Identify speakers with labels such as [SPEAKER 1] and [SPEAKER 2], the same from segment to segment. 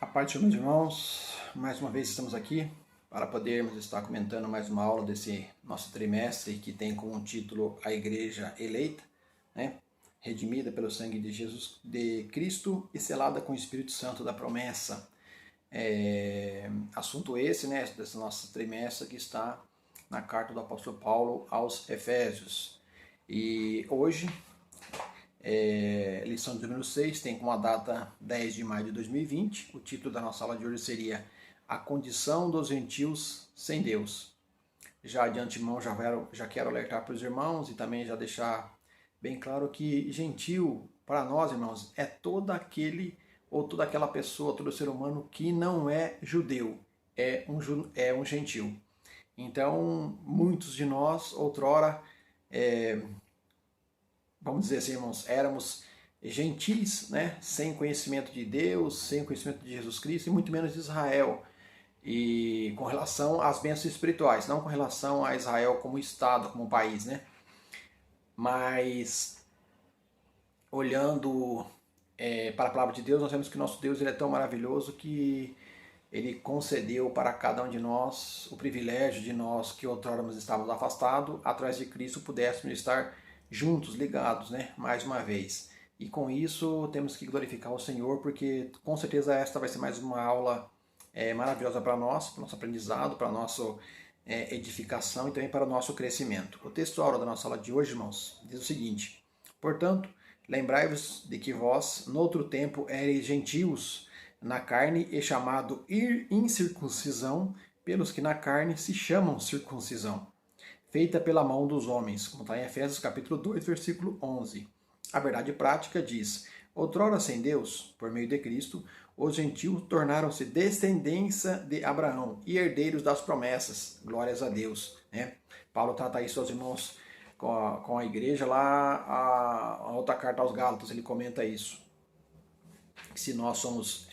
[SPEAKER 1] A paz do Senhor, meus irmãos, mais uma vez estamos aqui para podermos estar comentando mais uma aula desse nosso trimestre que tem como título A Igreja Eleita, né? Redimida pelo sangue de Jesus, de Cristo e selada com o Espírito Santo da promessa. Assunto esse, né, desse nosso trimestre que está na carta do apóstolo Paulo aos Efésios. E hoje, lição de número 6, tem como a data 10 de maio de 2020. O título da nossa aula de hoje seria A Condição dos Gentios Sem Deus. Já de antemão já quero alertar para os irmãos e também já deixar bem claro que gentio, para nós, irmãos, é todo aquele ou toda aquela pessoa, todo ser humano que não é judeu, é um gentio. Então, muitos de nós, outrora, vamos dizer assim, irmãos, éramos gentis, né? Sem conhecimento de Deus, sem conhecimento de Jesus Cristo e muito menos de Israel. E com relação às bênçãos espirituais, não com relação a Israel como Estado, como país, né? Mas olhando para a palavra de Deus, nós vemos que nosso Deus ele é tão maravilhoso que ele concedeu para cada um de nós o privilégio de nós que outrora estávamos afastados, atrás de Cristo pudéssemos estar juntos, ligados, né? Mais uma vez. E com isso temos que glorificar o Senhor, porque com certeza esta vai ser mais uma aula maravilhosa para nós, para o nosso aprendizado, para a nossa edificação e também para o nosso crescimento. O texto-aula da nossa aula de hoje, irmãos, diz o seguinte: portanto, lembrai-vos de que vós, noutro tempo, ereis gentios na carne e chamado incircuncisão pelos que na carne se chamam circuncisão, feita pela mão dos homens, como está em Efésios capítulo 2, versículo 11. A verdade prática diz: outrora sem Deus, por meio de Cristo, os gentios tornaram-se descendência de Abraão e herdeiros das promessas. Glórias a Deus. Né? Paulo trata isso aos irmãos com a igreja lá, a outra carta aos Gálatas, ele comenta isso. Se nós somos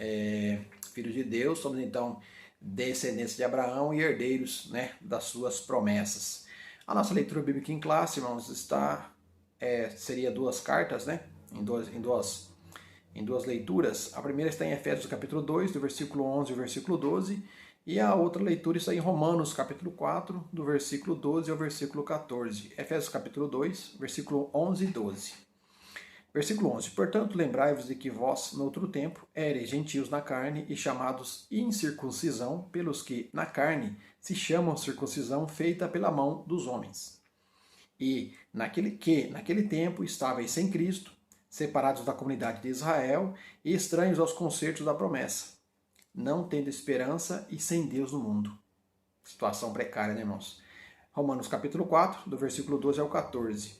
[SPEAKER 1] filhos de Deus, somos então descendentes de Abraão e herdeiros, né, das suas promessas. A nossa leitura bíblica em classe, irmãos, seria duas cartas, né, em duas leituras. A primeira está em Efésios capítulo 2, do versículo 11 ao versículo 12, e a outra leitura está em Romanos capítulo 4, do versículo 12 ao versículo 14. Efésios capítulo 2, versículo 11 e 12. Versículo 11. Portanto, lembrai-vos de que vós, noutro tempo, ereis gentios na carne e chamados incircuncisão pelos que, na carne, se chamam circuncisão feita pela mão dos homens. E naquele tempo estavais sem Cristo, separados da comunidade de Israel e estranhos aos concertos da promessa, não tendo esperança e sem Deus no mundo. Situação precária, né, irmãos? Romanos capítulo 4, do versículo 12 ao 14.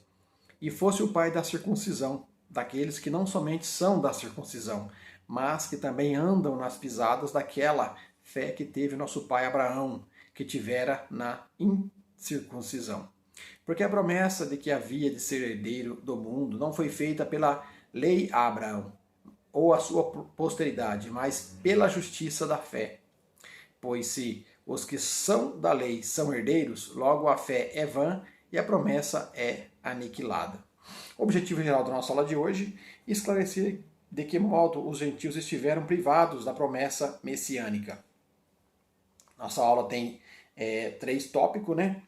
[SPEAKER 1] E fosse o pai da circuncisão, daqueles que não somente são da circuncisão, mas que também andam nas pisadas daquela fé que teve nosso pai Abraão, que tivera na incircuncisão. Porque a promessa de que havia de ser herdeiro do mundo não foi feita pela lei a Abraão, ou a sua posteridade, mas pela justiça da fé. Pois se os que são da lei são herdeiros, logo a fé é vã e a promessa é aniquilada. O objetivo geral da nossa aula de hoje é esclarecer de que modo os gentios estiveram privados da promessa messiânica. Nossa aula tem 3 tópicos, né?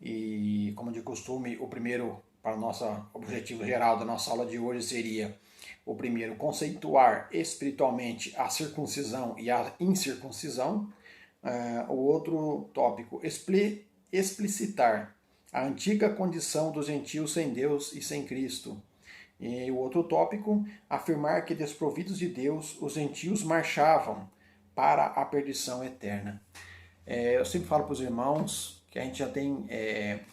[SPEAKER 1] E, como de costume, o primeiro, para o nosso objetivo geral da nossa aula de hoje, seria o primeiro, conceituar espiritualmente a circuncisão e a incircuncisão. O outro tópico, explicitar a antiga condição dos gentios sem Deus e sem Cristo. E o outro tópico, afirmar que desprovidos de Deus, os gentios marchavam para a perdição eterna. Eu sempre falo para os irmãos, que a gente já tem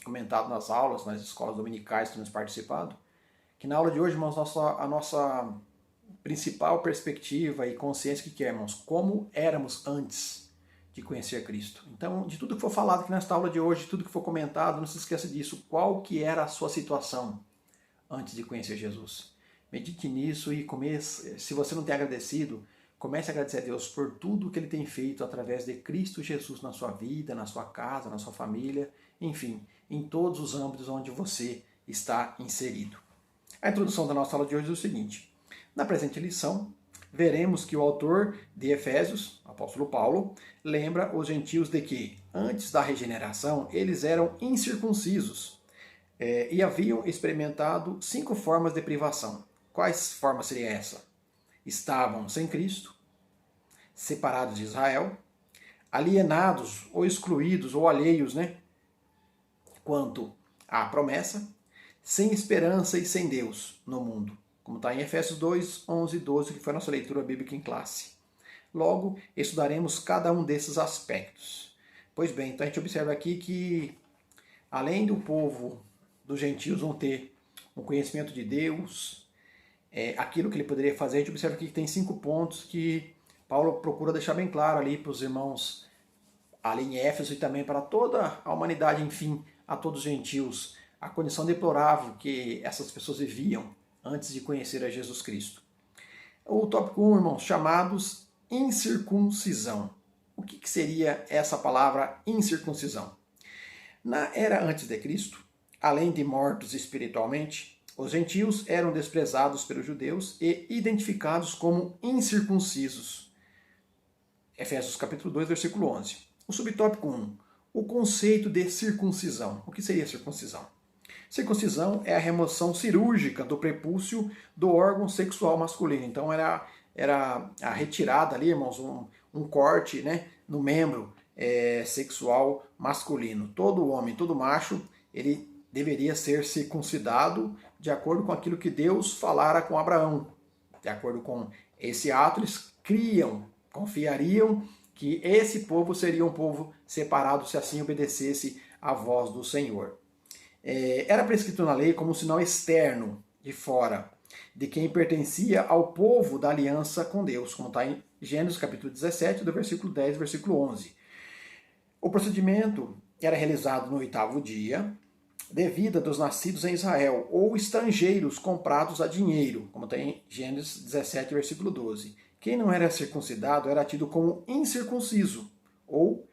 [SPEAKER 1] comentado nas aulas, nas escolas dominicais que temos participado, que na aula de hoje, irmãos, a nossa principal perspectiva e consciência que é, irmãos, como éramos antes de conhecer Cristo. Então, de tudo que for falado aqui nesta aula de hoje, de tudo que for comentado, não se esqueça disso. Qual que era a sua situação antes de conhecer Jesus? Medite nisso e comece. Se você não tem agradecido, comece a agradecer a Deus por tudo que Ele tem feito através de Cristo Jesus na sua vida, na sua casa, na sua família, enfim, em todos os âmbitos onde você está inserido. A introdução da nossa aula de hoje é o seguinte: na presente lição, veremos que o autor de Efésios, o apóstolo Paulo, lembra os gentios de que, antes da regeneração, eles eram incircuncisos e haviam experimentado 5 formas de privação. Quais formas seria essa? Estavam sem Cristo, separados de Israel, alienados ou excluídos ou alheios, quanto à promessa, sem esperança e sem Deus no mundo, como está em Efésios 2, 11 e 12, que foi a nossa leitura bíblica em classe. Logo, estudaremos cada um desses aspectos. Pois bem, então a gente observa aqui que, além do povo dos gentios não ter um conhecimento de Deus, aquilo que ele poderia fazer, a gente observa aqui que tem 5 pontos que Paulo procura deixar bem claro ali para os irmãos ali em Éfeso e também para toda a humanidade, enfim, a todos os gentios, a condição deplorável que essas pessoas viviam antes de conhecer a Jesus Cristo. O tópico 1, irmãos, chamados incircuncisão. O que seria essa palavra incircuncisão? Na era antes de Cristo, além de mortos espiritualmente, os gentios eram desprezados pelos judeus e identificados como incircuncisos. Efésios capítulo 2, versículo 11. O subtópico 1, o conceito de circuncisão. O que seria circuncisão? Circuncisão é a remoção cirúrgica do prepúcio do órgão sexual masculino. Então era a retirada ali, irmãos, um corte no membro sexual masculino. Todo homem, todo macho, ele deveria ser circuncidado de acordo com aquilo que Deus falara com Abraão. De acordo com esse ato, eles confiariam que esse povo seria um povo separado se assim obedecesse à voz do Senhor. Era prescrito na lei como um sinal externo, de fora, de quem pertencia ao povo da aliança com Deus, como está em Gênesis capítulo 17, do versículo 10 versículo 11. O procedimento era realizado no 8º dia, de vida dos nascidos em Israel, ou estrangeiros comprados a dinheiro, como está em Gênesis 17, versículo 12. Quem não era circuncidado era tido como incircunciso, ou,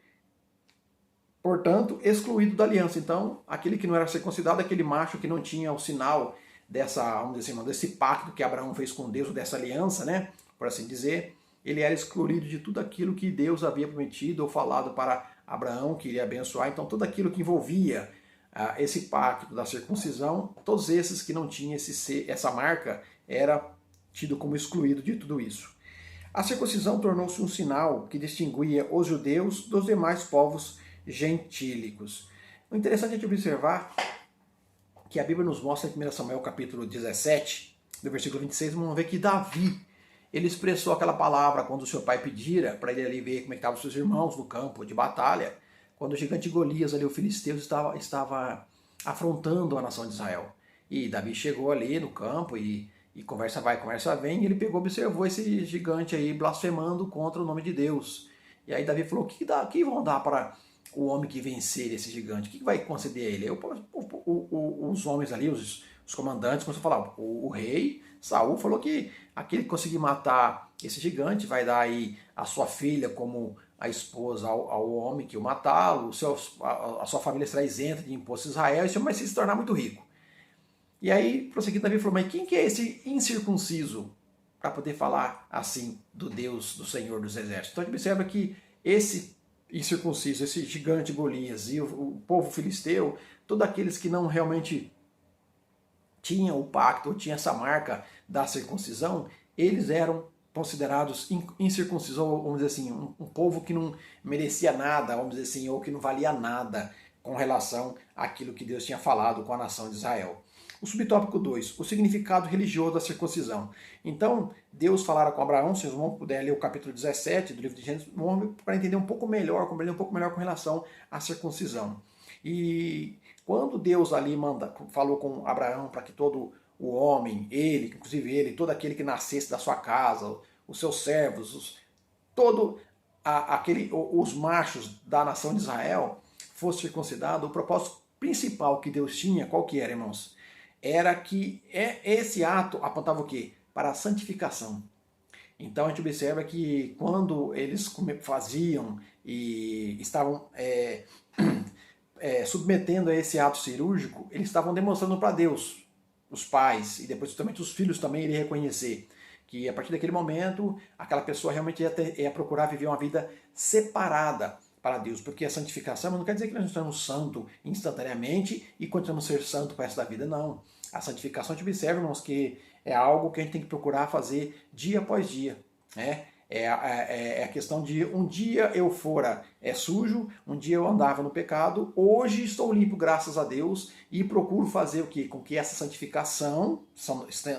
[SPEAKER 1] portanto, excluído da aliança. Então, aquele que não era circuncidado, aquele macho que não tinha o sinal desse pacto que Abraão fez com Deus, dessa aliança, por assim dizer, ele era excluído de tudo aquilo que Deus havia prometido ou falado para Abraão, que iria abençoar. Então, tudo aquilo que envolvia esse pacto da circuncisão, todos esses que não tinham essa marca, era tido como excluído de tudo isso. A circuncisão tornou-se um sinal que distinguia os judeus dos demais povos gentílicos. O interessante é de observar que a Bíblia nos mostra em 1 Samuel capítulo 17, do versículo 26, vamos ver que Davi, ele expressou aquela palavra quando o seu pai pedira para ele ali ver como é que estavam os seus irmãos no campo de batalha, quando o gigante Golias, ali, o filisteu, estava afrontando a nação de Israel. E Davi chegou ali no campo e conversa vai, conversa vem, e ele pegou, observou esse gigante aí blasfemando contra o nome de Deus. E aí Davi falou, o que vão dar para o homem que vencer esse gigante? O que vai conceder a ele? Os homens ali, os comandantes, começaram a falar, o rei Saul falou que aquele que conseguir matar esse gigante vai dar aí a sua filha como a esposa ao homem que o matá-lo, a sua família será isenta de imposto de Israel, e esse homem vai se tornar muito rico. E aí, prosseguindo, Davi falou, mas quem que é esse incircunciso para poder falar assim do Deus, do Senhor dos Exércitos? Então a gente observa que esse incircunciso, esse gigante Golias e o povo filisteu, todos aqueles que não realmente tinham o pacto, ou tinham essa marca da circuncisão, eles eram considerados incircuncisos, ou vamos dizer assim, um povo que não merecia nada, vamos dizer assim, ou que não valia nada com relação àquilo que Deus tinha falado com a nação de Israel. O subtópico 2, o significado religioso da circuncisão. Então, Deus falara com Abraão, se vocês vão puder ler o capítulo 17 do livro de Gênesis, para entender um pouco melhor, compreender um pouco melhor com relação à circuncisão. E quando Deus ali falou com Abraão para que todo o homem, inclusive ele, todo aquele que nascesse da sua casa, os seus servos, os machos da nação de Israel fosse circuncidado, o propósito principal que Deus tinha, qual que era, irmãos? Era que esse ato apontava o quê? Para a santificação. Então a gente observa que quando eles faziam e estavam submetendo a esse ato cirúrgico, eles estavam demonstrando para Deus, os pais, e depois também os filhos também iriam reconhecer Que a partir daquele momento, aquela pessoa realmente ia procurar viver uma vida separada para Deus, porque a santificação não quer dizer que nós estamos santos instantaneamente e continuamos a ser santos para o resto da vida, não. A santificação, a gente observa, irmãos, que é algo que a gente tem que procurar fazer dia após dia, né? É a questão de um dia eu fora sujo, um dia eu andava no pecado, hoje estou limpo, graças a Deus, e procuro fazer o quê? Com que essa santificação,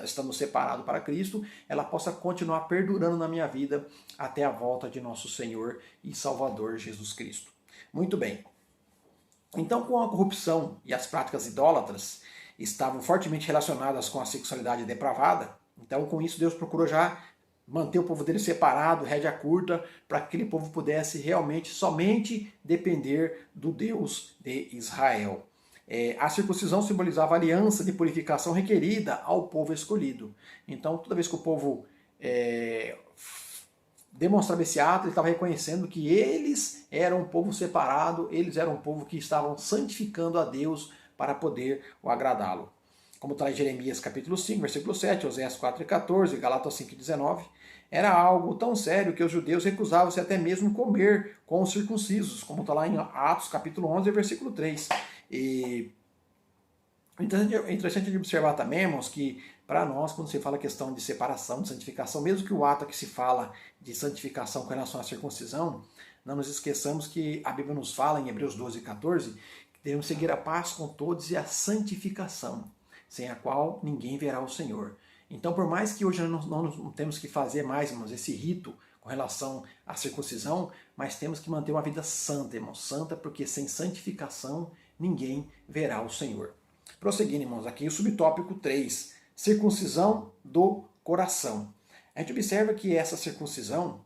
[SPEAKER 1] estando separado para Cristo, ela possa continuar perdurando na minha vida até a volta de nosso Senhor e Salvador Jesus Cristo. Muito bem. Então, com a corrupção e as práticas idólatras estavam fortemente relacionadas com a sexualidade depravada, então com isso Deus procurou já manter o povo dele separado, rédea curta, para que aquele povo pudesse realmente somente depender do Deus de Israel. A circuncisão simbolizava a aliança de purificação requerida ao povo escolhido. Então, toda vez que o povo demonstrava esse ato, ele estava reconhecendo que eles eram um povo separado, eles eram um povo que estavam santificando a Deus para poder o agradá-lo. Como está em Jeremias capítulo 5, versículo 7, Oséias 4 e 14, Galatas 5 e 19, era algo tão sério que os judeus recusavam-se até mesmo comer com os circuncisos, como está lá em Atos capítulo 11, versículo 3. E é interessante de observar também, irmãos, que para nós, quando se fala a questão de separação, de santificação, mesmo que o ato que se fala de santificação com relação à circuncisão, não nos esqueçamos que a Bíblia nos fala em Hebreus 12 e 14, que devemos seguir a paz com todos e a santificação, sem a qual ninguém verá o Senhor. Então, por mais que hoje nós não temos que fazer mais, irmãos, esse rito com relação à circuncisão, mas temos que manter uma vida santa, irmãos, santa, porque sem santificação ninguém verá o Senhor. Prosseguindo, irmãos, aqui o subtópico 3, circuncisão do coração. A gente observa que essa circuncisão,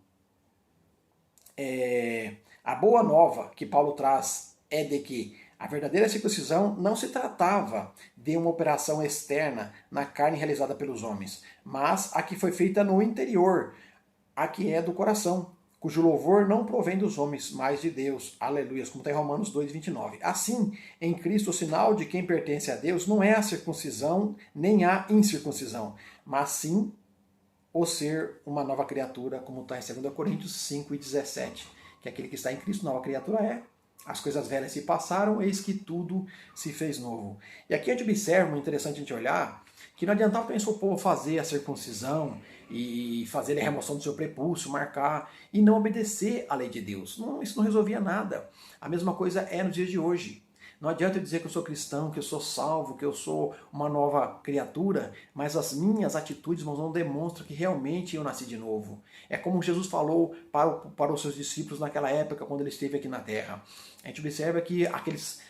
[SPEAKER 1] a boa nova que Paulo traz é de que a verdadeira circuncisão não se tratava de uma operação externa na carne realizada pelos homens, mas a que foi feita no interior, a que é do coração, cujo louvor não provém dos homens, mas de Deus. Aleluia, como está em Romanos 2,29. Assim, em Cristo, o sinal de quem pertence a Deus não é a circuncisão nem a incircuncisão, mas sim o ser uma nova criatura, como está em 2 Coríntios 5,17, que aquele que está em Cristo, nova criatura é. As coisas velhas se passaram, eis que tudo se fez novo. E aqui a gente observa, interessante a gente olhar, que não adiantava pensar o povo fazer a circuncisão e fazer a remoção do seu prepúcio, marcar, e não obedecer à lei de Deus. Não, isso não resolvia nada. A mesma coisa é nos dias de hoje. Não adianta eu dizer que eu sou cristão, que eu sou salvo, que eu sou uma nova criatura, mas as minhas atitudes não demonstram que realmente eu nasci de novo. É como Jesus falou para os seus discípulos naquela época, quando ele esteve aqui na terra. A gente observa que aqueles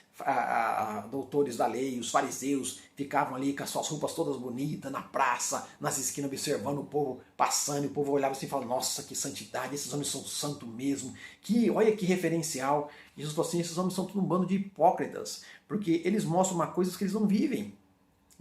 [SPEAKER 1] doutores da lei, os fariseus, ficavam ali com as suas roupas todas bonitas, na praça, nas esquinas, observando o povo passando, e o povo olhava assim e falava, nossa, que santidade, esses homens são santos mesmo, olha que referencial. Jesus falou assim, esses homens são tudo um bando de hipócritas, porque eles mostram uma coisa que eles não vivem.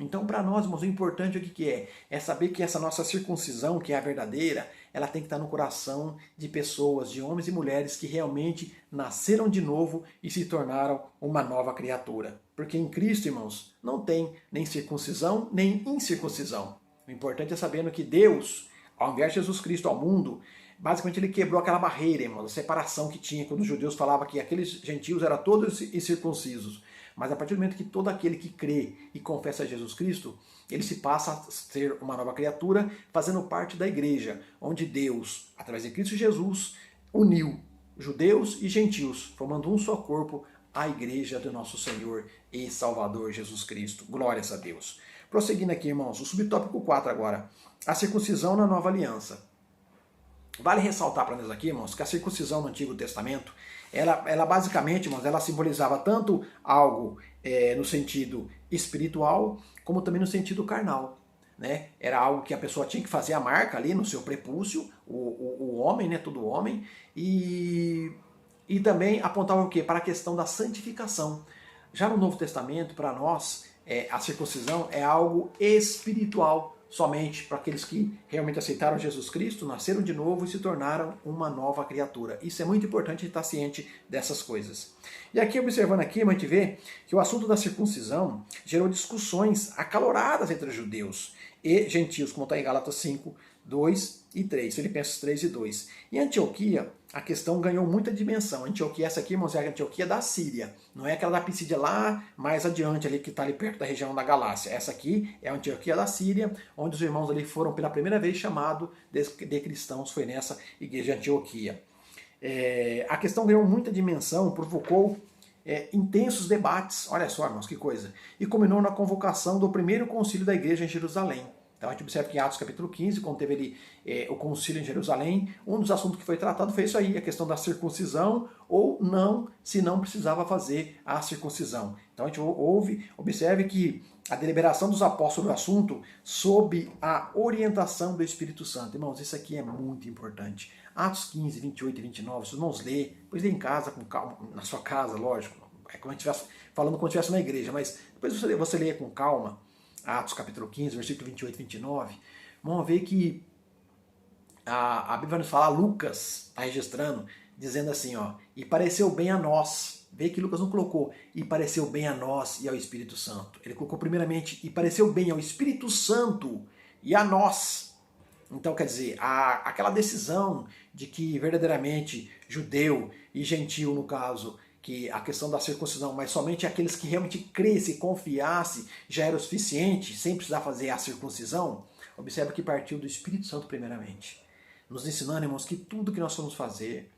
[SPEAKER 1] Então, para nós, irmãos, o importante o que é? É saber que essa nossa circuncisão, que é a verdadeira, ela tem que estar no coração de pessoas, de homens e mulheres que realmente nasceram de novo e se tornaram uma nova criatura. Porque em Cristo, irmãos, não tem nem circuncisão, nem incircuncisão. O importante é sabendo que Deus, ao enviar Jesus Cristo ao mundo, basicamente ele quebrou aquela barreira, irmãos, a separação que tinha quando os judeus falavam que aqueles gentios eram todos incircuncisos. Mas a partir do momento que todo aquele que crê e confessa Jesus Cristo, ele se passa a ser uma nova criatura, fazendo parte da igreja, onde Deus, através de Cristo Jesus, uniu judeus e gentios, formando um só corpo, a igreja do nosso Senhor e Salvador Jesus Cristo. Glórias a Deus. Prosseguindo aqui, irmãos, o subtópico 4 agora, a circuncisão na nova aliança. Vale ressaltar para nós aqui, irmãos, que a circuncisão no Antigo Testamento, ela basicamente, irmãos, ela simbolizava tanto algo no sentido espiritual, como também no sentido carnal. Né? Era algo que a pessoa tinha que fazer a marca ali no seu prepúcio, o homem, né, todo homem, e também apontava o quê? Para a questão da santificação. Já no Novo Testamento, para nós, a circuncisão é algo espiritual, somente para aqueles que realmente aceitaram Jesus Cristo, nasceram de novo e se tornaram uma nova criatura. Isso é muito importante estar ciente dessas coisas. E aqui, observando aqui, a gente vê que o assunto da circuncisão gerou discussões acaloradas entre os judeus e gentios, como está em Gálatas 5, 2 e 3, Filipenses 3 e 2. Em Antioquia, a questão ganhou muita dimensão. Antioquia, essa aqui, irmãos, é a Antioquia da Síria. Não é aquela da Pisídia lá mais adiante, ali que está ali perto da região da Galácia. Essa aqui é a Antioquia da Síria, onde os irmãos ali foram pela primeira vez chamados de cristãos, foi nessa igreja de Antioquia. A questão ganhou muita dimensão, provocou intensos debates, olha só, irmãos, que coisa, e culminou na convocação do primeiro concílio da igreja em Jerusalém. Então a gente observa que em Atos capítulo 15, quando teve ali o concílio em Jerusalém, um dos assuntos que foi tratado foi isso aí, a questão da circuncisão ou não, se não precisava fazer a circuncisão. Então a gente observe que a deliberação dos apóstolos sobre o assunto sob a orientação do Espírito Santo. Irmãos, isso aqui é muito importante. Atos 15, 28 e 29, os irmãos lê, depois lê em casa, com calma, na sua casa, lógico, é como a gente estivesse falando quando estivesse na igreja, mas depois você lê com calma, Atos capítulo 15, versículo 28 e 29, vamos ver que a Bíblia vai nos falar, Lucas está registrando, dizendo assim, ó, e pareceu bem a nós, vê que Lucas não colocou, e pareceu bem a nós e ao Espírito Santo. Ele colocou primeiramente, e pareceu bem ao Espírito Santo e a nós. Então, quer dizer, aquela decisão de que verdadeiramente judeu e gentil, no caso, que a questão da circuncisão, mas somente aqueles que realmente crescem e confiassem já era o suficiente, sem precisar fazer a circuncisão, observa que partiu do Espírito Santo primeiramente. Nos ensinando, irmãos, que tudo que nós formos fazer,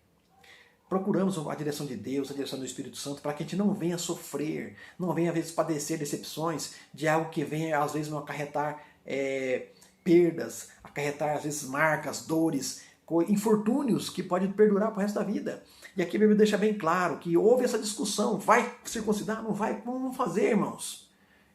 [SPEAKER 1] procuramos a direção de Deus, a direção do Espírito Santo, para que a gente não venha sofrer, não venha às vezes padecer decepções de algo que venha às vezes não acarretar perdas, acarretar às vezes marcas, dores, infortúnios que podem perdurar para o resto da vida. E aqui a Bíblia deixa bem claro que houve essa discussão, vai circuncidar, não vai, como vamos fazer, irmãos?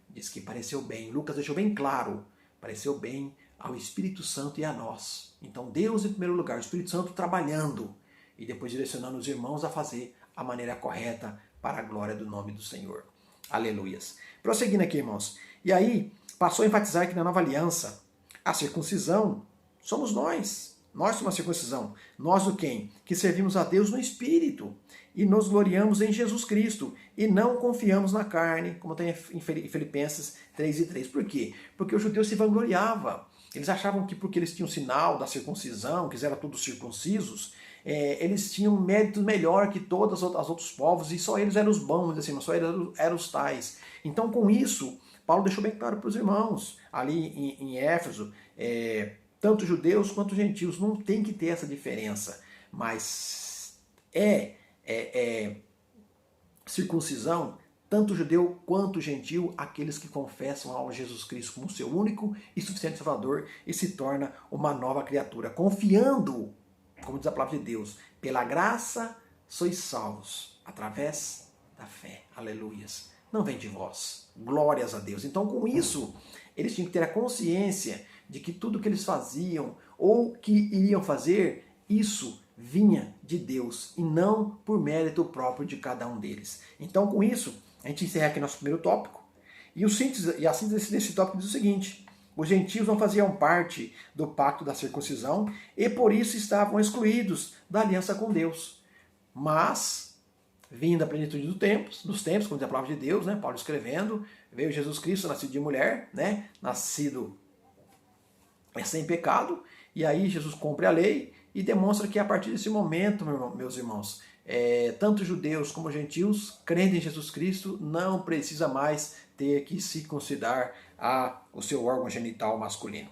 [SPEAKER 1] Diz que pareceu bem, Lucas deixou bem claro, pareceu bem ao Espírito Santo e a nós. Então Deus em primeiro lugar, o Espírito Santo trabalhando e depois direcionando os irmãos a fazer a maneira correta para a glória do nome do Senhor. Aleluias. Prosseguindo aqui, irmãos. E aí, passou a enfatizar que na nova aliança, a circuncisão somos nós. Nós somos a circuncisão. Nós o quem? Que servimos a Deus no Espírito e nos gloriamos em Jesus Cristo e não confiamos na carne, como tem em Filipenses 3 e 3. Por quê? porque os judeus se vangloriavam. Eles achavam que porque eles tinham o sinal da circuncisão, que eles eram todos circuncisos, eles tinham méritos melhor que todos os outros povos e só eles eram os bons, assim, só eles eram os tais. Então, com isso, Paulo deixou bem claro para os irmãos, ali em Éfeso, tanto judeus quanto gentios, não tem que ter essa diferença, mas circuncisão, tanto judeu quanto gentil, aqueles que confessam ao Jesus Cristo como seu único e suficiente Salvador e se torna uma nova criatura, confiando, como diz a palavra de Deus, pela graça sois salvos, através da fé. Aleluias. Não vem de vós. Glórias a Deus. Então, com isso, eles tinham que ter a consciência de que tudo que eles faziam ou que iriam fazer, isso vinha de Deus e não por mérito próprio de cada um deles. Então, com isso, a gente encerra aqui nosso primeiro tópico. E a síntese desse tópico diz o seguinte: os gentios não faziam parte do pacto da circuncisão e por isso estavam excluídos da aliança com Deus. Mas, vindo a plenitude dos tempos, como diz a palavra de Deus, né, Paulo escrevendo, veio Jesus Cristo, nascido de mulher, né, nascido sem pecado, e aí Jesus cumpre a lei e demonstra que a partir desse momento, meus irmãos, tanto judeus como gentios, crendo em Jesus Cristo, não precisa mais ter que circuncidar o seu órgão genital masculino.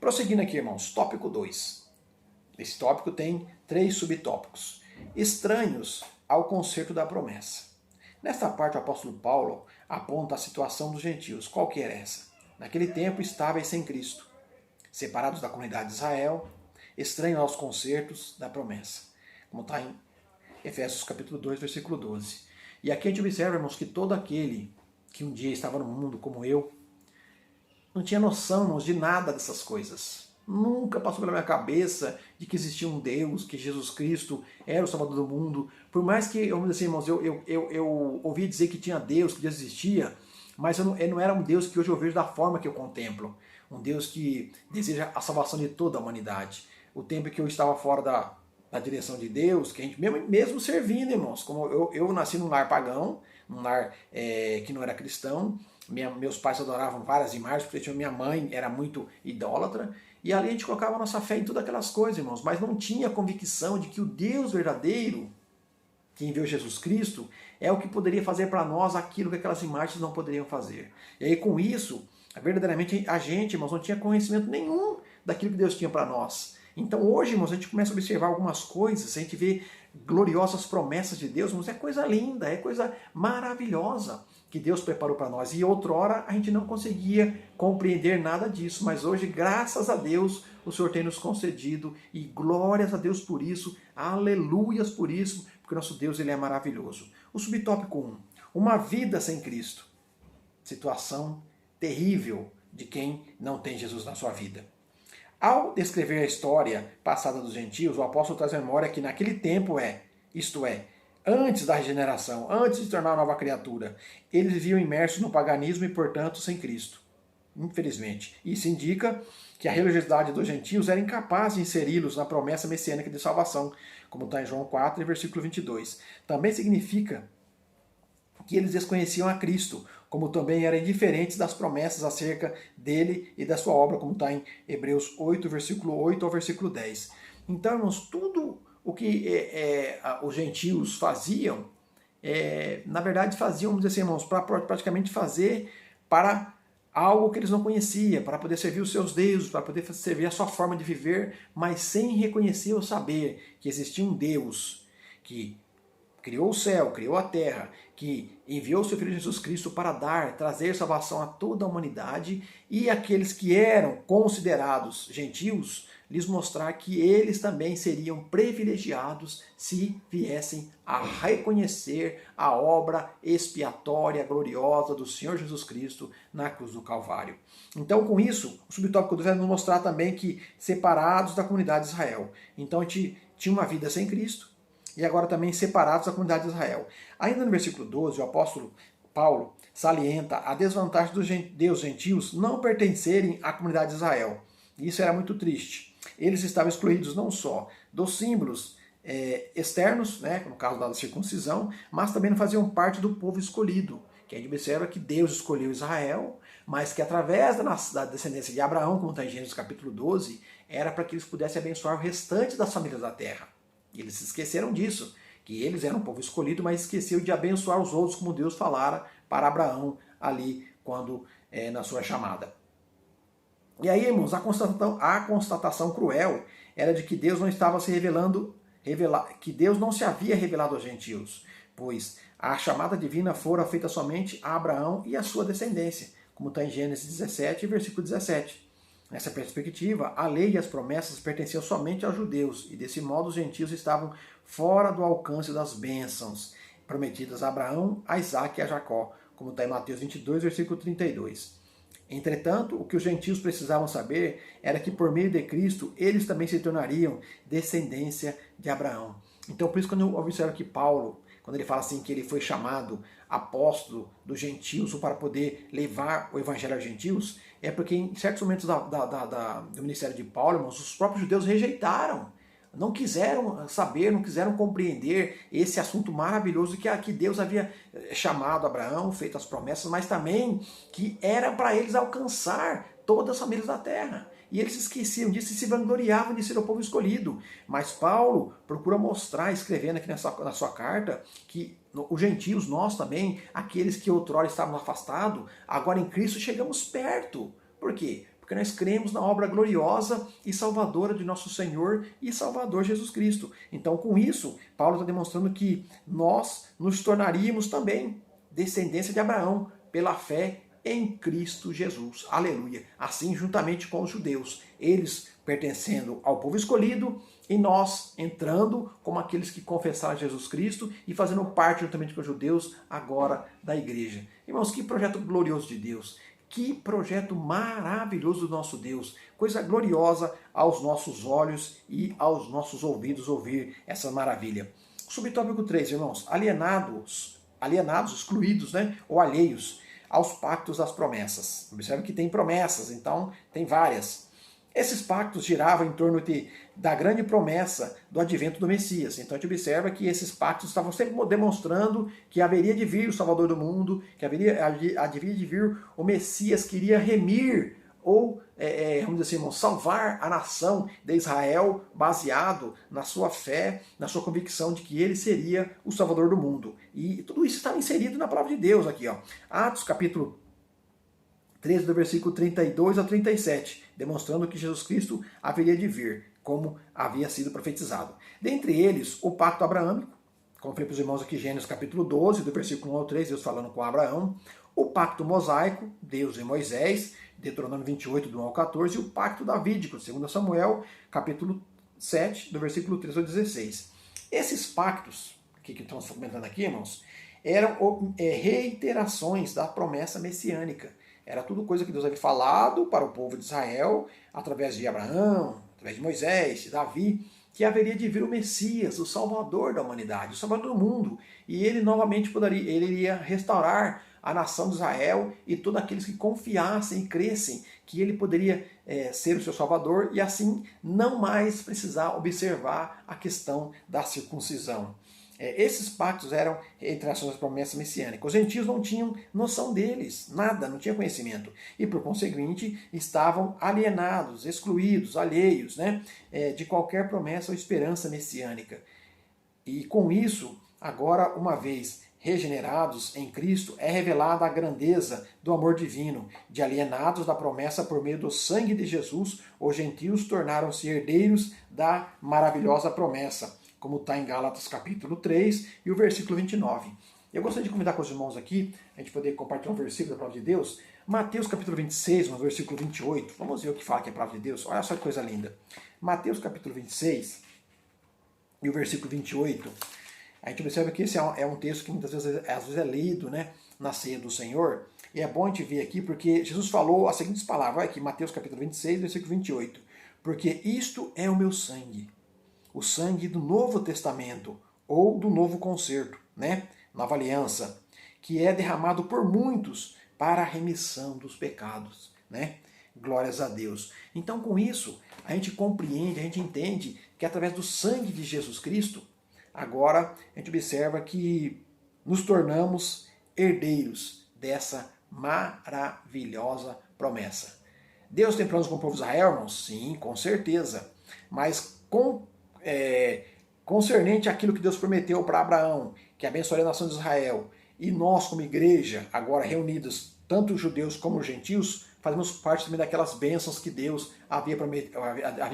[SPEAKER 1] Prosseguindo aqui, irmãos, tópico 2. Esse tópico tem 3 subtópicos. Estranhos ao concerto da promessa. Nesta parte, o apóstolo Paulo aponta a situação dos gentios. Qual que era essa? Naquele tempo, estáveis sem Cristo, separados da comunidade de Israel, estranhos aos concertos da promessa. Como está em Efésios capítulo 2, versículo 12. E aqui a gente observa, irmãos, que todo aquele que um dia estava no mundo como eu, não tinha noção, irmãos, de nada dessas coisas. Nunca passou pela minha cabeça de que existia um Deus, que Jesus Cristo era o Salvador do mundo. Por mais que, vamos dizer assim, irmãos, eu ouvi dizer que tinha Deus, que Deus existia, mas eu não era um Deus que hoje eu vejo da forma que eu contemplo. Um Deus que deseja a salvação de toda a humanidade. O tempo que eu estava fora da direção de Deus, que a gente mesmo servindo, irmãos, como eu nasci num lar pagão, num lar que não era cristão, meus pais adoravam várias imagens, porque minha mãe era muito idólatra, E ali a gente colocava a nossa fé em todas aquelas coisas, irmãos, mas não tinha convicção de que o Deus verdadeiro, que enviou Jesus Cristo, é o que poderia fazer para nós aquilo que aquelas imagens não poderiam fazer. E aí com isso, verdadeiramente a gente, irmãos, não tinha conhecimento nenhum daquilo que Deus tinha para nós. Então hoje, irmãos, a gente começa a observar algumas coisas, a gente vê gloriosas promessas de Deus, irmãos, é coisa linda, é coisa maravilhosa que Deus preparou para nós. E outrora a gente não conseguia compreender nada disso, mas hoje, graças a Deus, o Senhor tem nos concedido, e glórias a Deus por isso, aleluias por isso, porque o nosso Deus ele é maravilhoso. O subtópico 1, uma vida sem Cristo. Situação terrível de quem não tem Jesus na sua vida. Ao descrever a história passada dos gentios, o apóstolo traz a memória que naquele tempo isto é, antes da regeneração, antes de se tornar uma nova criatura, eles viviam imersos no paganismo e, portanto, sem Cristo. Infelizmente. Isso indica que a religiosidade dos gentios era incapaz de inseri-los na promessa messiânica de salvação, como está em João 4, versículo 22. Também significa que eles desconheciam a Cristo, como também eram indiferentes das promessas acerca dele e da sua obra, como está em Hebreus 8, versículo 8 ao versículo 10. Então, irmãos, tudo o que os gentios faziam, na verdade faziam, vamos dizer assim, irmãos, para praticamente fazer para algo que eles não conheciam, para poder servir os seus deuses, para poder servir a sua forma de viver, mas sem reconhecer ou saber que existia um Deus que criou o céu, criou a terra, que enviou o seu Filho Jesus Cristo para trazer salvação a toda a humanidade, e aqueles que eram considerados gentios, lhes mostrar que eles também seriam privilegiados se viessem a reconhecer a obra expiatória, gloriosa do Senhor Jesus Cristo na cruz do Calvário. Então, com isso, o subtópico 2 vai nos mostrar também que separados da comunidade de Israel. Então, a gente tinha uma vida sem Cristo, e agora também separados da comunidade de Israel. Ainda no versículo 12, o apóstolo Paulo salienta a desvantagem dos gentios não pertencerem à comunidade de Israel. Isso era muito triste. Eles estavam excluídos não só dos símbolos externos, né, no caso da circuncisão, mas também não faziam parte do povo escolhido. Que a gente observa que Deus escolheu Israel, mas que através da descendência de Abraão, como está em Gênesis capítulo 12, era para que eles pudessem abençoar o restante das famílias da terra. E eles se esqueceram disso, que eles eram um povo escolhido, mas esqueceu de abençoar os outros, como Deus falara para Abraão ali, quando na sua chamada. E aí, irmãos, a constatação cruel era de que Deus não estava se que Deus não se havia revelado aos gentios, pois a chamada divina fora feita somente a Abraão e a sua descendência, como está em Gênesis 17, versículo 17. Nessa perspectiva, a lei e as promessas pertenciam somente aos judeus, e desse modo os gentios estavam fora do alcance das bênçãos prometidas a Abraão, a Isaac e a Jacó, como está em Mateus 22, versículo 32. Entretanto, o que os gentios precisavam saber era que por meio de Cristo, eles também se tornariam descendência de Abraão. Então, por isso, quando eu observo que Paulo, quando ele fala assim que ele foi chamado apóstolo dos gentios, ou para poder levar o evangelho aos gentios, é porque em certos momentos do ministério de Paulo, irmãos, os próprios judeus rejeitaram, não quiseram saber, não quiseram compreender esse assunto maravilhoso que Deus havia chamado Abraão, feito as promessas, mas também que era para eles alcançar todas as famílias da terra. E eles se esqueciam disso e se vangloriavam de ser o povo escolhido. Mas Paulo procura mostrar, escrevendo aqui na sua carta, que os gentios, nós também, aqueles que outrora estavam afastados, agora em Cristo chegamos perto. Por quê? Porque nós cremos na obra gloriosa e salvadora de nosso Senhor e Salvador Jesus Cristo. Então, com isso, Paulo está demonstrando que nós nos tornaríamos também descendência de Abraão pela fé em Cristo Jesus. Aleluia. Assim, juntamente com os judeus, eles pertencendo ao povo escolhido e nós entrando como aqueles que confessaram Jesus Cristo e fazendo parte juntamente com os judeus agora da igreja. Irmãos, que projeto glorioso de Deus. Que projeto maravilhoso do nosso Deus. Coisa gloriosa aos nossos olhos e aos nossos ouvidos ouvir essa maravilha. Subtópico 3, irmãos. Alienados, excluídos, né? Ou alheios aos pactos das promessas. Observe que tem promessas, então tem várias. Esses pactos giravam em torno da grande promessa do advento do Messias. Então a gente observa que esses pactos estavam sempre demonstrando que haveria de vir o Salvador do mundo, que haveria de vir o Messias que iria remir ou, vamos dizer assim, irmãos, salvar a nação de Israel baseado na sua fé, na sua convicção de que ele seria o Salvador do mundo. E tudo isso está inserido na palavra de Deus aqui, ó. Atos capítulo 13, do versículo 32 a 37, demonstrando que Jesus Cristo haveria de vir, como havia sido profetizado. Dentre eles, o pacto abraâmico, como falei para os irmãos aqui, Gênesis capítulo 12, do versículo 1 ao 3, Deus falando com Abraão, o pacto mosaico, Deus e Moisés, Deuteronômio 28, do 1 ao 14, e o pacto davídico, 2 Samuel, capítulo 7, do versículo 3 ao 16. Esses pactos, que estamos comentando aqui, irmãos, eram reiterações da promessa messiânica. Era tudo coisa que Deus havia falado para o povo de Israel, através de Abraão, através de Moisés, de Davi, que haveria de vir o Messias, o Salvador da humanidade, o Salvador do mundo. E ele novamente ele iria restaurar a nação de Israel e todos aqueles que confiassem e crescem que ele poderia ser o seu Salvador e assim não mais precisar observar a questão da circuncisão. Esses pactos eram reiterações das promessas messiânicas. Os gentios não tinham noção deles, nada, não tinham conhecimento. E, por conseguinte, estavam alienados, excluídos, alheios, né, de qualquer promessa ou esperança messiânica. E com isso, agora, uma vez regenerados em Cristo, é revelada a grandeza do amor divino. De alienados da promessa por meio do sangue de Jesus, os gentios tornaram-se herdeiros da maravilhosa promessa, como está em Gálatas capítulo 3 e o versículo 29. Eu gostaria de convidar com os irmãos aqui, a gente poder compartilhar um versículo da palavra de Deus, Mateus capítulo 26, no versículo 28. Vamos ver o que fala que é a palavra de Deus. Olha só que coisa linda. Mateus capítulo 26 e o versículo 28. A gente observa que esse é um texto que muitas vezes é lido, né, na ceia do Senhor. E é bom a gente ver aqui porque Jesus falou as seguintes palavras. Olha aqui, Mateus capítulo 26, versículo 28. Porque isto é o meu sangue, o sangue do Novo Testamento, ou do Novo Concerto, né? Nova Aliança, que é derramado por muitos para a remissão dos pecados, né? Glórias a Deus. Então, com isso, a gente compreende, a gente entende que através do sangue de Jesus Cristo, agora a gente observa que nos tornamos herdeiros dessa maravilhosa promessa. Deus tem planos com o povo de Israel, irmãos? Sim, com certeza. Mas concernente àquilo que Deus prometeu para Abraão, que abençoaria a nação de Israel, e nós como igreja, agora reunidos, tanto os judeus como os gentios, fazemos parte também daquelas bênçãos que Deus havia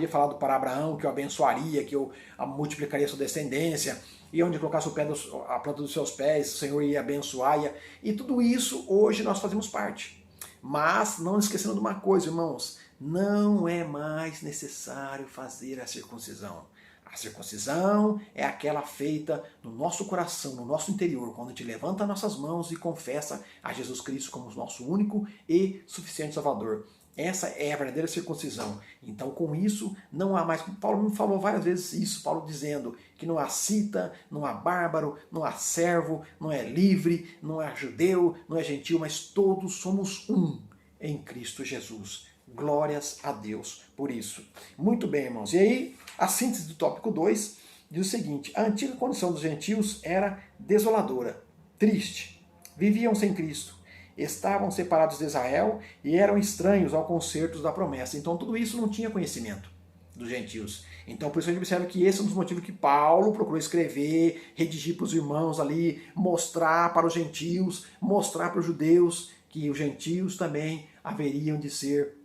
[SPEAKER 1] falado para Abraão, que eu abençoaria, que eu multiplicaria sua descendência, e onde colocasse a planta dos seus pés, o Senhor ia abençoar, e tudo isso hoje nós fazemos parte. Mas não esquecendo de uma coisa, irmãos, não é mais necessário fazer a circuncisão. A circuncisão é aquela feita no nosso coração, no nosso interior, quando a gente levanta nossas mãos e confessa a Jesus Cristo como o nosso único e suficiente Salvador. Essa é a verdadeira circuncisão. Então, com isso, não há mais... Paulo me falou várias vezes isso, Paulo dizendo que não há cita, não há bárbaro, não há servo, não é livre, não é judeu, não é gentil, mas todos somos um em Cristo Jesus. Glórias a Deus por isso. Muito bem, irmãos. E aí, a síntese do tópico 2 diz o seguinte: a antiga condição dos gentios era desoladora, triste. Viviam sem Cristo, estavam separados de Israel e eram estranhos ao concerto da promessa. Então tudo isso não tinha conhecimento dos gentios. Então por isso a gente observa que esse é um dos motivos que Paulo procurou escrever, redigir para os irmãos ali, mostrar para os gentios, mostrar para os judeus que os gentios também haveriam de ser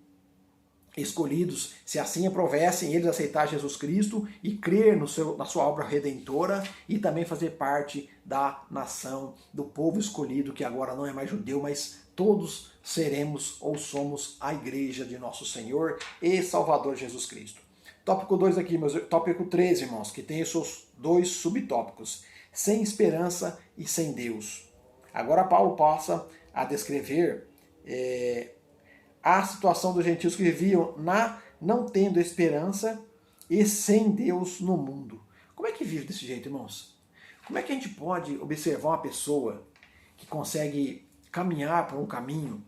[SPEAKER 1] escolhidos, se assim aprovessem eles aceitar Jesus Cristo e crer na sua obra redentora e também fazer parte da nação, do povo escolhido, que agora não é mais judeu, mas todos seremos ou somos a igreja de nosso Senhor e Salvador Jesus Cristo. Tópico 2 aqui, tópico 13, irmãos, que tem os seus dois subtópicos: sem esperança e sem Deus. Agora Paulo passa a descrever a situação dos gentios que viviam não tendo esperança e sem Deus no mundo. Como é que vive desse jeito, irmãos? Como é que a gente pode observar uma pessoa que consegue caminhar por um caminho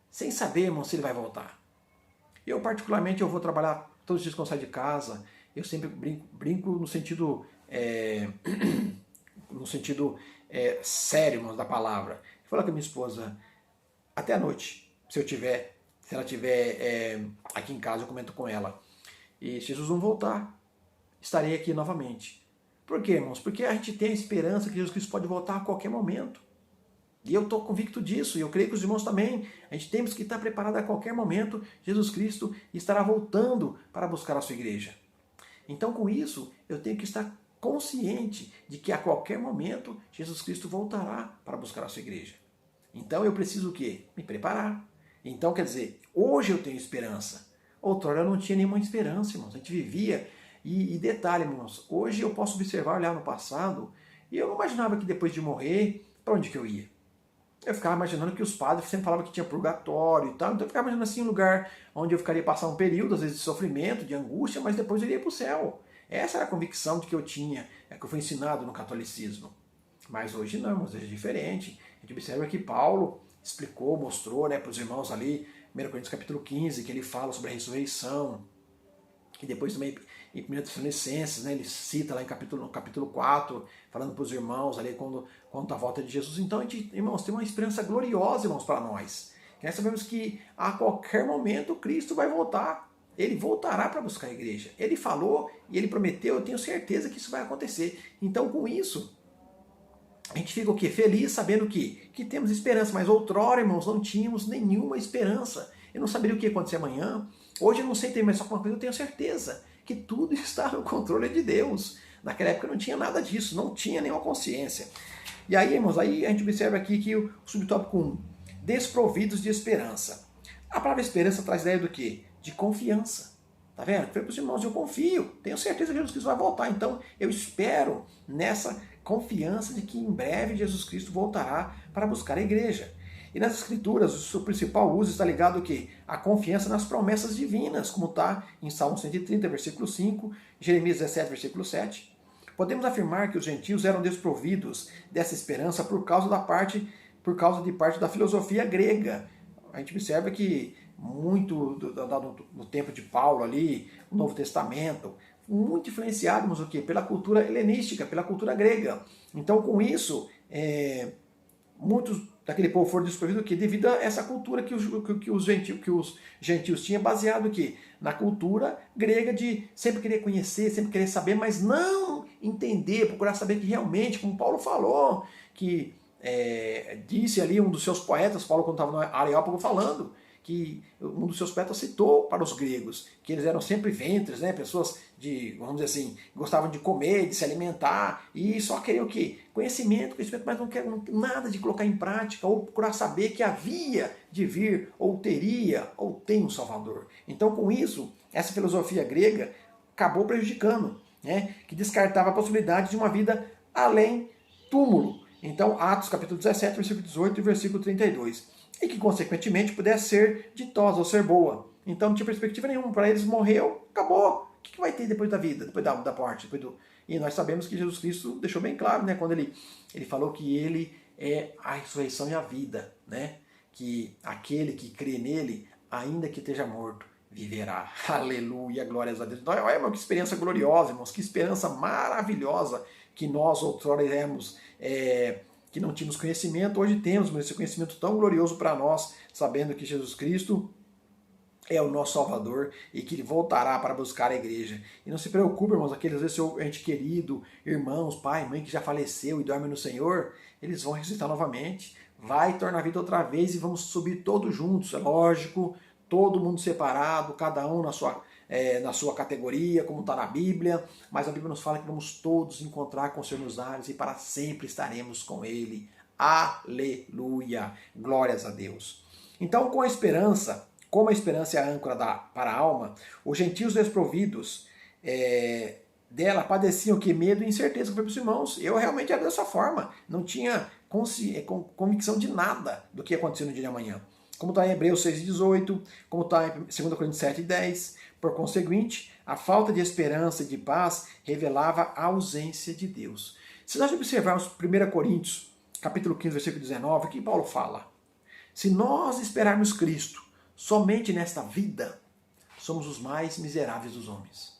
[SPEAKER 1] sem saber, irmão, se ele vai voltar? Eu, particularmente, eu vou trabalhar todos os dias quando eu saio de casa, eu sempre brinco no sentido sério, irmãos, da palavra. Eu falo com a minha esposa, até a noite, se eu tiver Se ela estiver aqui em casa, eu comento com ela. E se Jesus não voltar, estarei aqui novamente. Por quê, irmãos? Porque a gente tem a esperança que Jesus Cristo pode voltar a qualquer momento. E eu estou convicto disso, e eu creio que os irmãos também. A gente temos que estar preparado a qualquer momento. Jesus Cristo estará voltando para buscar a sua igreja. Então, com isso, eu tenho que estar consciente de que a qualquer momento Jesus Cristo voltará para buscar a sua igreja. Então eu preciso o quê? Me preparar. Então, quer dizer, hoje eu tenho esperança. Outrora eu não tinha nenhuma esperança, irmãos. A gente vivia. E detalhe, irmãos, hoje eu posso observar, olhar no passado, e eu não imaginava que depois de morrer, para onde que eu ia? Eu ficava imaginando que os padres sempre falavam que tinha purgatório e tal, então eu ficava imaginando assim um lugar onde eu ficaria passar um período, às vezes de sofrimento, de angústia, mas depois eu iria para o céu. Essa era a convicção de que eu tinha, que eu fui ensinado no catolicismo. Mas hoje não, irmãos, hoje é diferente. A gente observa que Paulo explicou, mostrou, né, para os irmãos ali, 1 Coríntios capítulo 15, que ele fala sobre a ressurreição. E depois também em 1 Tessalonicenses, né, ele cita lá no capítulo 4, falando para os irmãos ali quando a volta de Jesus. Então, a gente, irmãos, tem uma esperança gloriosa, irmãos, para nós. Nós sabemos que a qualquer momento Cristo vai voltar. Ele voltará para buscar a igreja. Ele falou e ele prometeu, eu tenho certeza que isso vai acontecer. Então, com isso, a gente fica o quê? Feliz, sabendo que temos esperança. Mas outrora, irmãos, não tínhamos nenhuma esperança. Eu não saberia o que ia acontecer amanhã. Hoje eu não sei, mas só com uma coisa eu tenho certeza. Que tudo está no controle de Deus. Naquela época não tinha nada disso, não tinha nenhuma consciência. E aí, irmãos, aí a gente observa aqui que o subtópico 1, desprovidos de esperança. A palavra esperança traz ideia do quê? De confiança. Tá vendo? Falei para os irmãos, eu confio, tenho certeza que Jesus Cristo vai voltar. Então eu espero nessa confiança de que em breve Jesus Cristo voltará para buscar a igreja. E nas Escrituras, o seu principal uso está ligado ao quê? A confiança nas promessas divinas, como está em Salmo 130, versículo 5, Jeremias 17, versículo 7. Podemos afirmar que os gentios eram desprovidos dessa esperança por causa de parte da filosofia grega. A gente observa que muito no tempo de Paulo ali, o Novo Testamento, muito influenciados o quê? Pela cultura helenística, pela cultura grega. Então, com isso, muitos daquele povo foram desprovidos que devido a essa cultura que os gentios tinham, baseado aqui na cultura grega de sempre querer conhecer, sempre querer saber, mas não entender, procurar saber que realmente, como Paulo falou, que disse ali um dos seus poetas, Paulo quando estava no Areópago falando, que um dos seus poetas citou para os gregos, que eles eram sempre ventres, né, pessoas vamos dizer assim, gostavam de comer, de se alimentar, e só queriam o quê? Conhecimento, mas não queriam nada de colocar em prática, ou procurar saber que havia de vir, ou teria, ou tem um Salvador. Então, com isso, essa filosofia grega acabou prejudicando, né, que descartava a possibilidade de uma vida além túmulo. Então, Atos capítulo 17, versículo 18 e versículo 32. E que, consequentemente, pudesse ser ditosa ou ser boa. Então, não tinha perspectiva nenhuma. Para eles, morreu, acabou. O que vai ter depois da vida, depois da morte? E nós sabemos que Jesus Cristo deixou bem claro, né, quando ele falou que ele é a ressurreição e a vida, né? Que aquele que crê nele, ainda que esteja morto, viverá. Aleluia, glórias a Deus. Então, olha, irmão, que experiência gloriosa, irmãos, que esperança maravilhosa que nós outrora éramos, que não tínhamos conhecimento, hoje temos esse conhecimento tão glorioso para nós, sabendo que Jesus Cristo é o nosso Salvador e que Ele voltará para buscar a igreja. E não se preocupe, irmãos, aqueles às vezes seu ente querido, irmãos, pai, mãe que já faleceu e dorme no Senhor, eles vão ressuscitar novamente, vai tornar a vida outra vez e vamos subir todos juntos, é lógico, todo mundo separado, cada um na sua categoria, como está na Bíblia, mas a Bíblia nos fala que vamos todos encontrar com o Senhor nos ares e para sempre estaremos com Ele. Aleluia! Glórias a Deus. Então, com a esperança, como a esperança é a âncora para a alma, os gentios desprovidos dela padeciam que medo e incerteza. Foi para os irmãos, eu realmente era dessa forma, não tinha convicção de nada do que ia acontecer no dia de amanhã. Como está em Hebreus 6,18, como está em 2 Coríntios 7,10. Por conseguinte, a falta de esperança e de paz revelava a ausência de Deus. Se nós observarmos 1 Coríntios, capítulo 15, versículo 19, o que Paulo fala? Se nós esperarmos Cristo somente nesta vida, somos os mais miseráveis dos homens.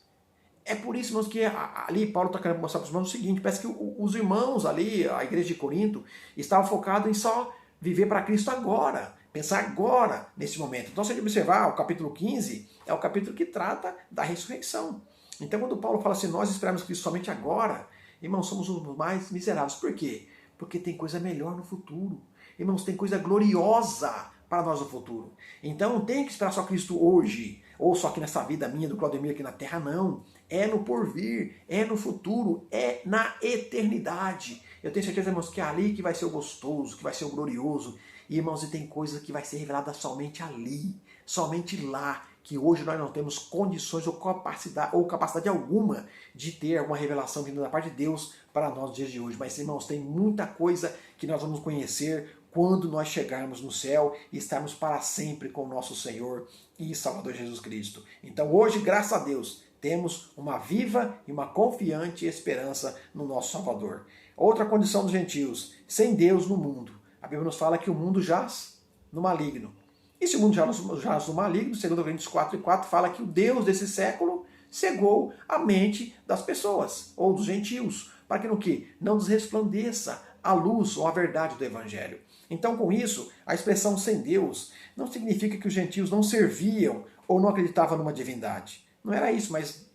[SPEAKER 1] É por isso, irmãos, que ali Paulo está querendo mostrar para os irmãos o seguinte, parece que os irmãos ali, a igreja de Corinto, estavam focados em só viver para Cristo agora, Pensar agora, nesse momento. Então, se a gente observar, o capítulo 15 é o capítulo que trata da ressurreição. Então, quando Paulo fala assim, nós esperamos Cristo somente agora, irmãos, somos os mais miseráveis. Por quê? Porque tem coisa melhor no futuro. Irmãos, tem coisa gloriosa para nós no futuro. Então, não tem que esperar só Cristo hoje, ou só aqui nessa vida minha, do Claudemir, aqui na terra, não. É no porvir, é no futuro, é na eternidade. Eu tenho certeza, irmãos, que é ali que vai ser o gostoso, que vai ser o glorioso. E, irmãos, e tem coisa que vai ser revelada somente ali, somente lá, que hoje nós não temos condições ou capacidade alguma de ter alguma revelação vinda da parte de Deus para nós nos dias de hoje. Mas, irmãos, tem muita coisa que nós vamos conhecer quando nós chegarmos no céu e estarmos para sempre com o nosso Senhor e Salvador Jesus Cristo. Então, hoje, graças a Deus, temos uma viva e uma confiante esperança no nosso Salvador. Outra condição dos gentios, sem Deus no mundo. A Bíblia nos fala que o mundo jaz no maligno. E se o mundo jaz no maligno, segundo Coríntios 4:4, fala que o Deus desse século cegou a mente das pessoas, ou dos gentios, para que no quê? Não nos resplandeça a luz ou a verdade do Evangelho. Então, com isso, a expressão sem Deus não significa que os gentios não serviam ou não acreditavam numa divindade. Não era isso, mas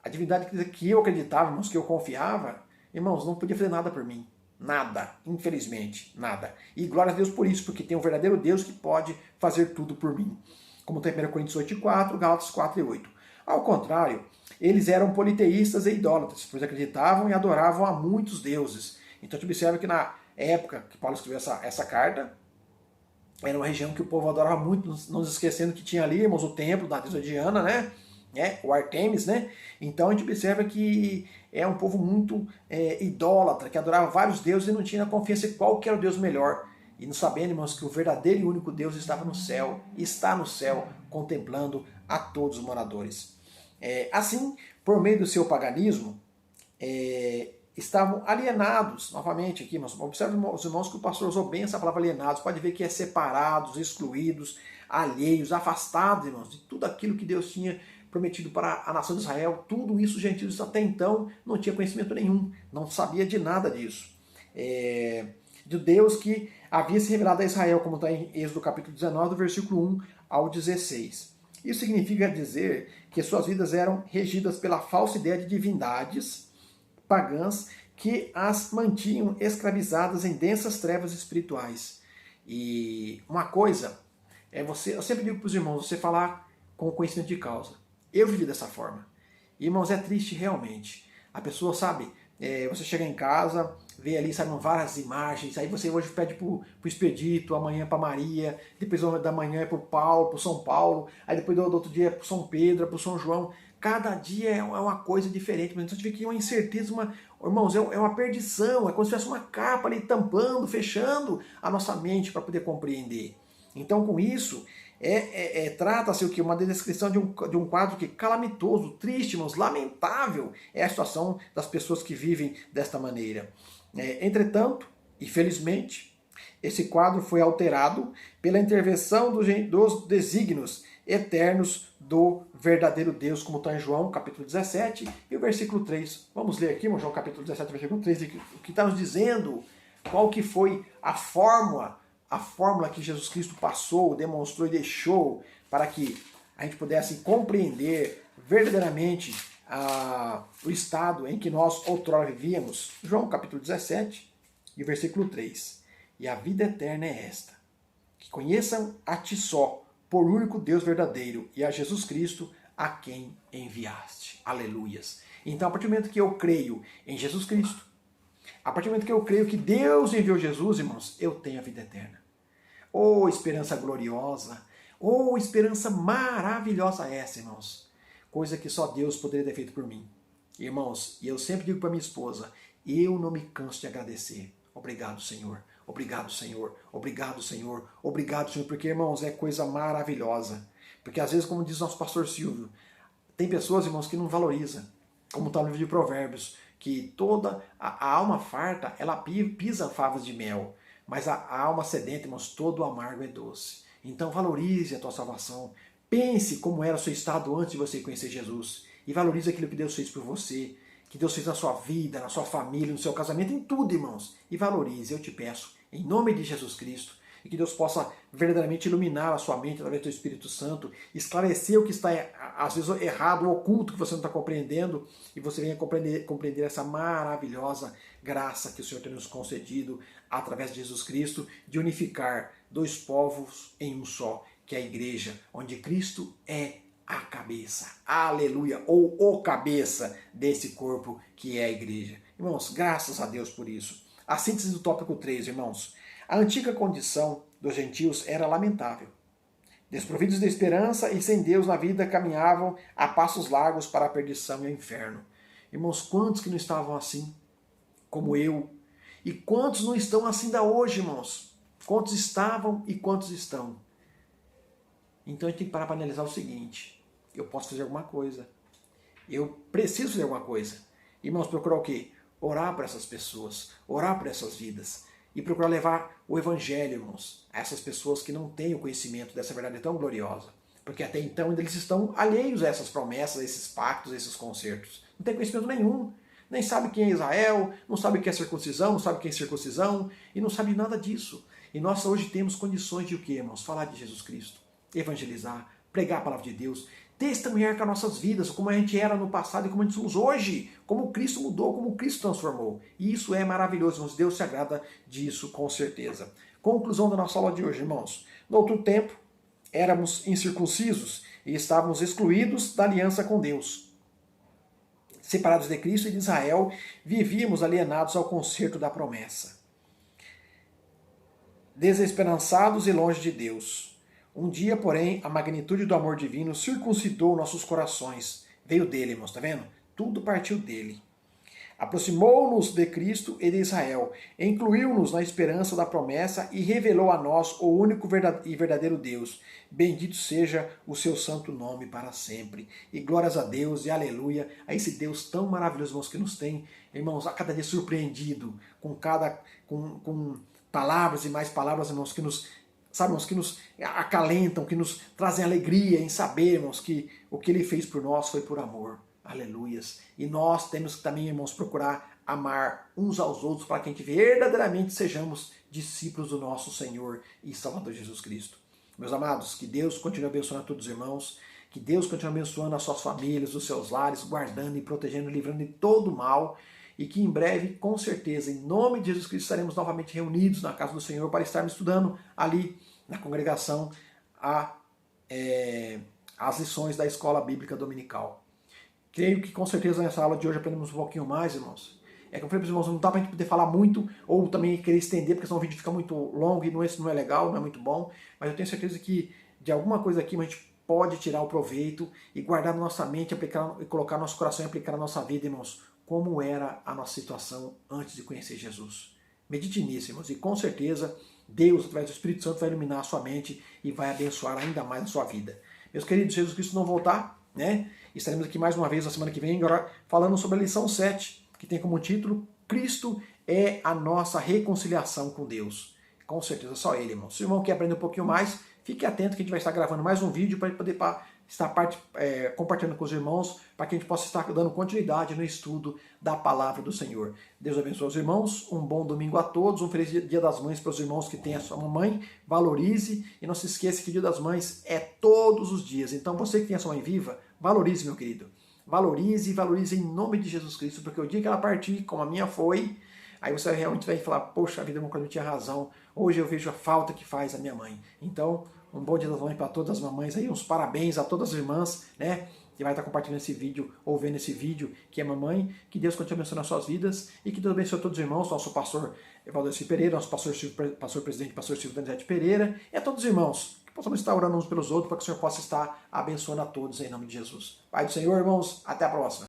[SPEAKER 1] a divindade que eu acreditava, irmãos, que eu confiava, irmãos, não podia fazer nada por mim. Nada, infelizmente, nada. E glória a Deus por isso, porque tem um verdadeiro Deus que pode fazer tudo por mim. Como tem 1 Coríntios 8:4, Gálatas 4:8. Ao contrário, eles eram politeístas e idólatras, pois acreditavam e adoravam a muitos deuses. Então a gente observa que na época que Paulo escreveu essa carta, era uma região que o povo adorava muito, não nos esquecendo que tinha ali, irmãos, o templo da deusa Diana, né? O Artemis, né? Então a gente observa que é um povo muito idólatra, que adorava vários deuses e não tinha confiança em qual que era o Deus melhor. E não sabendo, irmãos, que o verdadeiro e único Deus estava no céu, está no céu, contemplando a todos os moradores. Assim, por meio do seu paganismo, estavam alienados, novamente aqui, irmãos, observe os irmãos que o pastor usou bem essa palavra alienados, pode ver que é separados, excluídos, alheios, afastados, irmãos, de tudo aquilo que Deus tinha prometido para a nação de Israel. Tudo isso os gentios até então não tinha conhecimento nenhum, não sabia de nada disso. De Deus que havia se revelado a Israel, como está em Êxodo capítulo 19, do versículo 1 ao 16. Isso significa dizer que suas vidas eram regidas pela falsa ideia de divindades pagãs que as mantinham escravizadas em densas trevas espirituais. E uma coisa eu sempre digo para os irmãos, você falar com conhecimento de causa. Eu vivi dessa forma. E, irmãos, é triste realmente. A pessoa, sabe, você chega em casa, vê ali, sabe, várias imagens, aí você hoje pede para o Expedito, amanhã para Maria, depois da manhã é para o Paulo, para São Paulo, aí depois do outro dia é para São Pedro, é para São João. Cada dia é uma coisa diferente, mas então você vê que é uma incerteza, irmãos, é uma perdição, é como se tivesse uma capa ali tampando, fechando a nossa mente para poder compreender. Então, com isso, trata-se o que? Uma descrição de um quadro que calamitoso, triste, irmãos, lamentável é a situação das pessoas que vivem desta maneira. Entretanto, infelizmente, esse quadro foi alterado pela intervenção dos desígnios eternos do verdadeiro Deus, como está em João, capítulo 17, e o versículo 3. Vamos ler aqui, João, capítulo 17, versículo 3, o que está nos dizendo qual que foi a fórmula que Jesus Cristo passou, demonstrou e deixou para que a gente pudesse compreender verdadeiramente o estado em que nós outrora vivíamos. João capítulo 17 e versículo 3. E a vida eterna é esta, que conheçam a ti só, por único Deus verdadeiro, e a Jesus Cristo, a quem enviaste. Aleluias. Então, a partir do momento que eu creio em Jesus Cristo, a partir do momento que eu creio que Deus enviou Jesus, irmãos, eu tenho a vida eterna. Oh, esperança gloriosa! Oh, esperança maravilhosa essa, irmãos! Coisa que só Deus poderia ter feito por mim. Irmãos, e eu sempre digo para minha esposa, eu não me canso de agradecer. Obrigado, Senhor. Obrigado, Senhor. Obrigado, Senhor. Obrigado, Senhor. Porque, irmãos, é coisa maravilhosa. Porque às vezes, como diz nosso pastor Silvio, tem pessoas, irmãos, que não valorizam. Como está no livro de Provérbios, que toda a alma farta, ela pisa favas de mel. Mas a alma sedenta, irmãos, todo o amargo é doce. Então valorize a tua salvação. Pense como era o seu estado antes de você conhecer Jesus. E valorize aquilo que Deus fez por você, que Deus fez na sua vida, na sua família, no seu casamento, em tudo, irmãos. E valorize, eu te peço, em nome de Jesus Cristo, e que Deus possa verdadeiramente iluminar a sua mente através do Espírito Santo, esclarecer o que está, às vezes, errado, oculto, que você não está compreendendo, e você venha compreender essa maravilhosa graça que o Senhor tem nos concedido através de Jesus Cristo, de unificar dois povos em um só, que é a igreja, onde Cristo é a cabeça, aleluia, ou o cabeça desse corpo que é a igreja. Irmãos, graças a Deus por isso. A síntese do tópico 3, irmãos. A antiga condição dos gentios era lamentável. Desprovidos de esperança e sem Deus na vida, caminhavam a passos largos para a perdição e o inferno. Irmãos, quantos que não estavam assim, como eu? E quantos não estão assim ainda hoje, irmãos? Quantos estavam e quantos estão? Então a gente tem que parar para analisar o seguinte: eu posso fazer alguma coisa. Eu preciso fazer alguma coisa. Irmãos, procurar o quê? Orar por essas pessoas, orar por essas vidas. E procurar levar o evangelho, irmãos, a essas pessoas que não têm o conhecimento dessa verdade tão gloriosa. Porque até então eles estão alheios a essas promessas, a esses pactos, a esses concertos. Não tem conhecimento nenhum. Nem sabe quem é Israel, não sabe o que é circuncisão, não sabe o que é circuncisão, e não sabe nada disso. E nós hoje temos condições de o quê, irmãos? Falar de Jesus Cristo, evangelizar, pregar a palavra de Deus, testemunhar com as nossas vidas, como a gente era no passado e como a gente somos hoje, como Cristo mudou, como Cristo transformou. E isso é maravilhoso, irmãos. Deus se agrada disso, com certeza. Conclusão da nossa aula de hoje, irmãos. No outro tempo, éramos incircuncisos e estávamos excluídos da aliança com Deus. Separados de Cristo e de Israel, vivíamos alienados ao concerto da promessa. Desesperançados e longe de Deus. Um dia, porém, a magnitude do amor divino circuncidou nossos corações. Veio dele, irmãos, tá vendo? Tudo partiu dele. Aproximou-nos de Cristo e de Israel, incluiu-nos na esperança da promessa e revelou a nós o único e verdadeiro Deus. Bendito seja o seu santo nome para sempre. E glórias a Deus e aleluia a esse Deus tão maravilhoso, irmãos, que nos tem, irmãos, a cada dia surpreendido com palavras e mais palavras, irmãos, que nos acalentam, que nos trazem alegria em sabermos que o que ele fez por nós foi por amor. Aleluias. E nós temos que também, irmãos, procurar amar uns aos outros para que a gente verdadeiramente sejamos discípulos do nosso Senhor e Salvador Jesus Cristo. Meus amados, que Deus continue abençoando a todos os irmãos, que Deus continue abençoando as suas famílias, os seus lares, guardando e protegendo, livrando de todo mal, e que em breve, com certeza, em nome de Jesus Cristo, estaremos novamente reunidos na casa do Senhor para estarmos estudando ali na congregação as lições da escola bíblica dominical. Creio que com certeza nessa aula de hoje aprendemos um pouquinho mais, irmãos. É que eu falei para os irmãos, não dá para a gente poder falar muito ou também querer estender, porque senão o vídeo fica muito longo e não é legal, não é muito bom. Mas eu tenho certeza que de alguma coisa aqui a gente pode tirar o proveito e guardar na nossa mente, aplicar, e colocar no nosso coração e aplicar na nossa vida, irmãos, como era a nossa situação antes de conhecer Jesus. Medite nisso, irmãos, e com certeza Deus, através do Espírito Santo, vai iluminar a sua mente e vai abençoar ainda mais a sua vida. Meus queridos, Jesus Cristo não voltar, né? Estaremos aqui mais uma vez na semana que vem, agora falando sobre a lição 7, que tem como título Cristo é a nossa reconciliação com Deus. Com certeza, só Ele, irmão. Se o irmão quer aprender um pouquinho mais, fique atento que a gente vai estar gravando mais um vídeo para poder estar compartilhando com os irmãos, para que a gente possa estar dando continuidade no estudo da palavra do Senhor. Deus abençoe os irmãos, um bom domingo a todos, um feliz Dia das Mães para os irmãos que têm a sua mamãe, valorize, e não se esqueça que o Dia das Mães é todos os dias. Então você que tem a sua mãe viva, valorize, meu querido. Valorize em nome de Jesus Cristo, porque o dia que ela partir, como a minha foi, aí você realmente vai falar, poxa vida, eu tinha razão, hoje eu vejo a falta que faz a minha mãe. Então, um bom Dia das Mães para todas as mamães aí, uns parabéns a todas as irmãs, né, que vai estar compartilhando esse vídeo, ou vendo esse vídeo, que é mamãe, que Deus continue abençoando as suas vidas, e que Deus abençoe a todos os irmãos, nosso pastor Valdeci Pereira, nosso pastor presidente, pastor Silvio Danizete Pereira, e a todos os irmãos, que possamos estar orando uns pelos outros, para que o Senhor possa estar abençoando a todos em nome de Jesus. Pai do Senhor, irmãos, até a próxima.